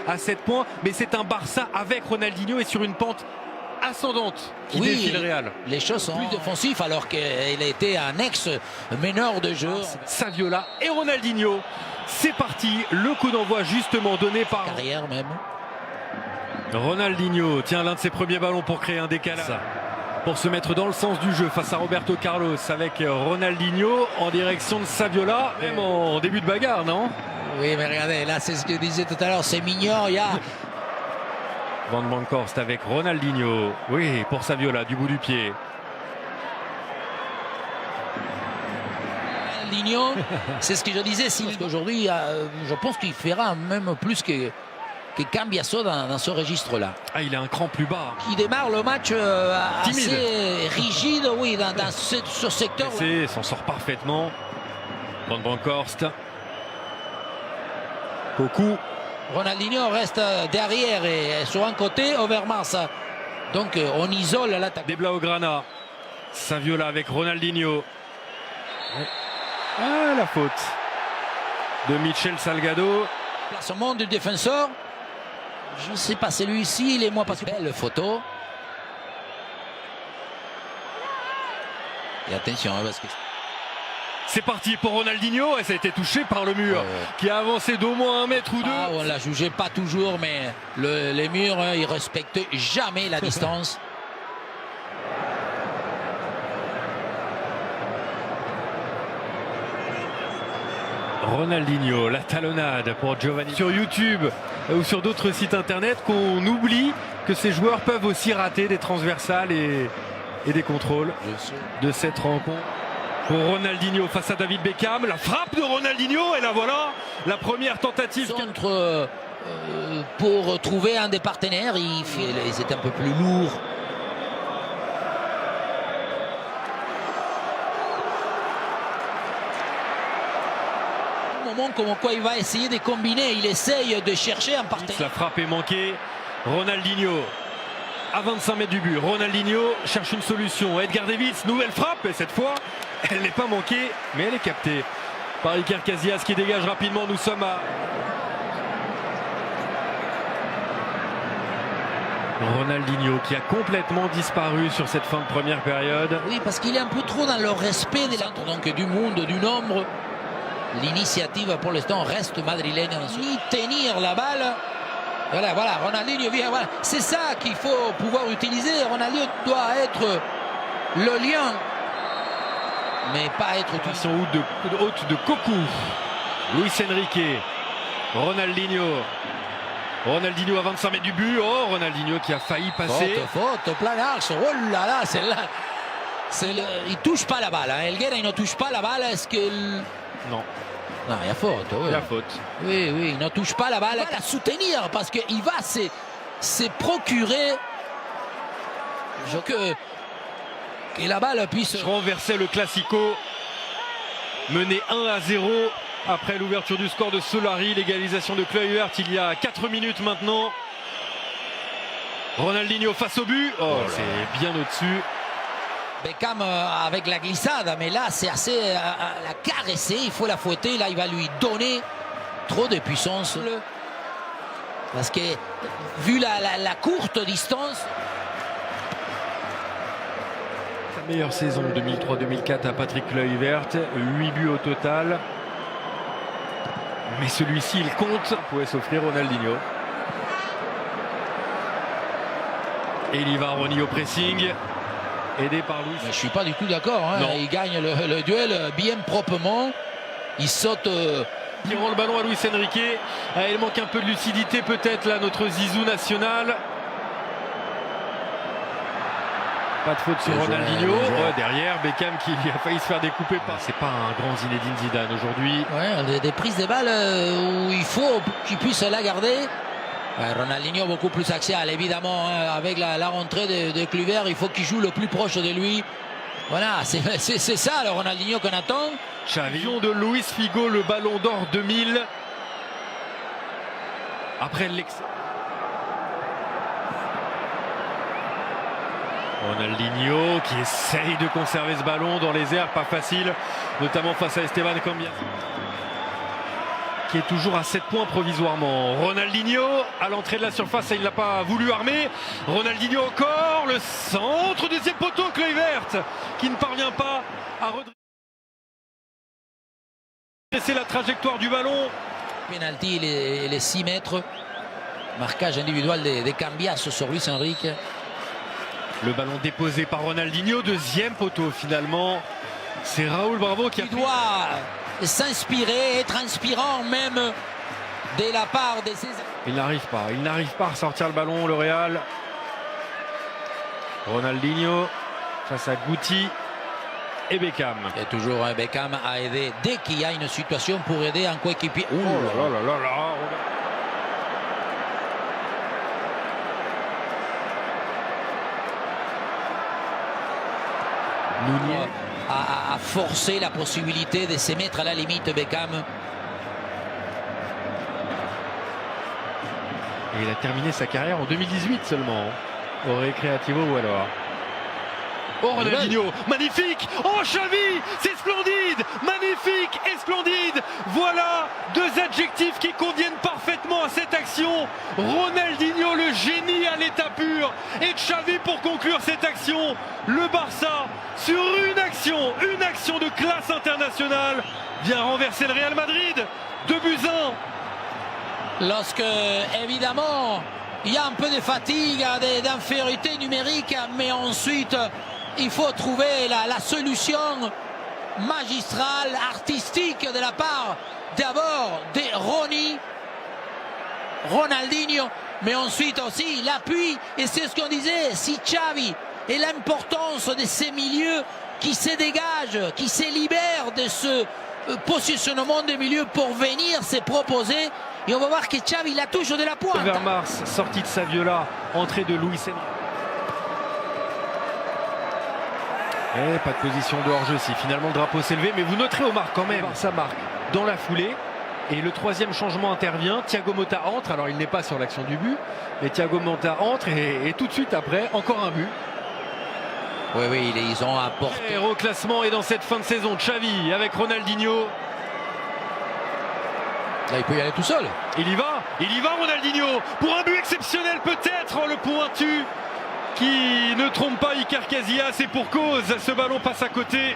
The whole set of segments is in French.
à 7 points, mais c'est un Barça avec Ronaldinho et sur une pente ascendante qui défie le Real. Les choses sont plus défensives alors qu'il était un ex-meneur de jeu. Saviola et Ronaldinho, c'est parti, le coup d'envoi justement donné par Carrière même. Ronaldinho tient l'un de ses premiers ballons pour créer un décalage, pour se mettre dans le sens du jeu face à Roberto Carlos avec Ronaldinho en direction de Saviola, même en début de bagarre, non? Oui, mais regardez, là c'est ce que je disais tout à l'heure, c'est mignon, il y a... Van Bronckhorst avec Ronaldinho, oui, pour Saviola, du bout du pied. Ronaldinho, c'est ce que je disais, aujourd'hui, je pense qu'il fera même plus que Cambiasso dans ce registre-là. Ah, il a un cran plus bas. Il démarre le match assez rigide, oui, dans ce secteur. Il s'en sort parfaitement. Van Bronckhorst. Cocu. Ronaldinho reste derrière et sur un côté, Overmars. Donc on isole l'attaque. Des Blaugrana. Saviola avec Ronaldinho. Ah, la faute de Michel Salgado. Placement du défenseur. Je ne sais pas, celui-ci, il est moins passé. Belle photo. Et attention, parce que... C'est parti pour Ronaldinho et ça a été touché par le mur qui a avancé d'au moins 1 mètre ou 2. On l'a jugé pas toujours, mais les murs, ils respectent jamais la distance. Ronaldinho, la talonnade pour Giovanni. Sur YouTube ou sur d'autres sites internet, qu'on oublie que ces joueurs peuvent aussi rater des transversales et des contrôles de cette rencontre. Pour Ronaldinho face à David Beckham, la frappe de Ronaldinho et la voilà, la première tentative. Pour trouver un des partenaires, ils étaient un peu plus lourds. Moment comme quoi il va essayer de combiner, il essaye de chercher un partenaire. La frappe est manquée, Ronaldinho à 25 mètres du but. Ronaldinho cherche une solution. Edgar Davids, nouvelle frappe et cette fois elle n'est pas manquée mais elle est captée par Iker Casillas qui dégage rapidement. Nous sommes à Ronaldinho qui a complètement disparu sur cette fin de première période. Oui, parce qu'il est un peu trop dans le respect des autres, donc du monde, du nombre. L'initiative pour l'instant reste madrilène. Ni tenir la balle. Voilà, Ronaldinho vient. Voilà. C'est ça qu'il faut pouvoir utiliser. Ronaldinho doit être le lien, mais pas être tout. Son haute de Cocu. Luis Enrique. Ronaldinho à 25 mètres du but. Oh, Ronaldinho qui a failli passer. Faute, plein axe. Oh là là, celle-là. Il touche pas la balle. Helguera, il ne touche pas la balle. Est-ce que... Non. Non, il y a faute. Oui. Il y a faute. Oui, il ne touche pas la balle qu'à soutenir parce qu'il va se procurer que la balle puisse renverser le Classico. Mené 1-0 après l'ouverture du score de Solari. L'égalisation de Kluivert il y a 4 minutes maintenant. Ronaldinho face au but. Oh, c'est bien au-dessus. Beckham avec la glissade, mais là c'est assez la caresser, il faut la fouetter, là il va lui donner trop de puissance parce que vu la courte distance. Sa meilleure saison 2003-2004 à Patrick Kluivert, 8 buts au total, mais celui-ci il compte, pouvait s'offrir Ronaldinho. Et il y va Ronny au pressing. Aidé par Luis. Je ne suis pas du tout d'accord. Il gagne le duel bien proprement. Il saute. Il rend le ballon à Luis Enrique. Il manque un peu de lucidité peut-être là, notre Zizou national. Pas de faute sur Ronaldinho. Derrière, Beckham qui a failli se faire découper par. C'est pas un grand Zinedine Zidane aujourd'hui. Ouais, des prises de balles où il faut qu'il puisse la garder. Ronaldinho beaucoup plus axial évidemment avec la rentrée de Kluivert, il faut qu'il joue le plus proche de lui. Voilà, c'est ça le Ronaldinho qu'on attend. Chavion de Luis Figo, le ballon d'or 2000. Après Ronaldinho qui essaye de conserver ce ballon dans les airs, pas facile, notamment face à Esteban Cambiasso. qui est toujours à 7 points provisoirement. Ronaldinho à l'entrée de la surface, et il n'a pas voulu armer. Ronaldinho encore, le centre, deuxième poteau, Kluivert qui ne parvient pas à redresser la trajectoire du ballon. Penalty, les 6 mètres. Marquage individuel de Cambiasso sur Luis Enrique. Le ballon déposé par Ronaldinho, deuxième poteau finalement. C'est Raúl Bravo qui doit s'inspirer, être inspirant même de la part de ses... Il n'arrive pas à ressortir le ballon, le Real. Ronaldinho face à Guti et Beckham. Et toujours un Beckham à aider dès qu'il y a une situation pour aider un coéquipier. Oh là là là là. Nunez a forcé la possibilité de se mettre à la limite Beckham. Et il a terminé sa carrière en 2018 seulement, au Recreativo Huelva. Oh Ronaldinho, magnifique! Oh Xavi, c'est splendide! Magnifique et splendide! Voilà deux adjectifs qui conviennent parfaitement à cette action. Ronaldinho, le génie à l'état pur, et Xavi pour conclure cette action. Le Barça, sur une action de classe internationale, vient renverser le Real Madrid. 2-1. Lorsque, évidemment, il y a un peu de fatigue, d'infériorité numérique, mais ensuite, il faut trouver la solution magistrale, artistique de la part d'abord de Ronaldinho, mais ensuite aussi l'appui. Et c'est ce qu'on disait, si Xavi et l'importance de ces milieux qui se dégagent, qui se libèrent de ce positionnement des milieux pour venir se proposer. Et on va voir que Xavi la touche de la pointe. Vers Mars, sortie de Saviola, entrée de Luis Enrique. Et pas de position de hors-jeu si finalement le drapeau s'est levé. Mais vous noterez Omar quand même, ça marque dans la foulée. Et le troisième changement intervient. Thiago Motta entre. Alors il n'est pas sur l'action du but. Mais Thiago Motta entre et tout de suite après, encore un but. Oui, ils ont apporté. Et reclassement et dans cette fin de saison, Xavi avec Ronaldinho. Là, il peut y aller tout seul. Il y va Ronaldinho pour un but exceptionnel peut-être, le pointu qui ne trompe pas Iker Casillas, et pour cause, ce ballon passe à côté.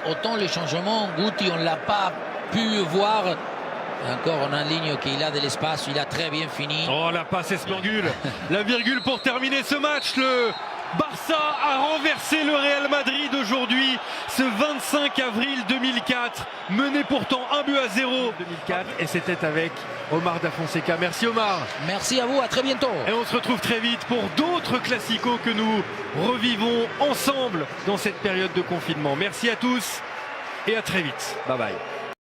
Autant les changements, Guti on ne l'a pas pu voir. Et encore on a une ligne qu'il a de l'espace, il a très bien fini. Oh la passe esplangule. La virgule pour terminer ce match. Le Barça a renversé le Real Madrid aujourd'hui, ce 25 avril 2004, mené pourtant 1-0 2004, et c'était avec Omar Da Fonseca. Merci Omar. Merci à vous, à très bientôt. Et on se retrouve très vite pour d'autres classicos que nous revivons ensemble dans cette période de confinement. Merci à tous et à très vite. Bye bye.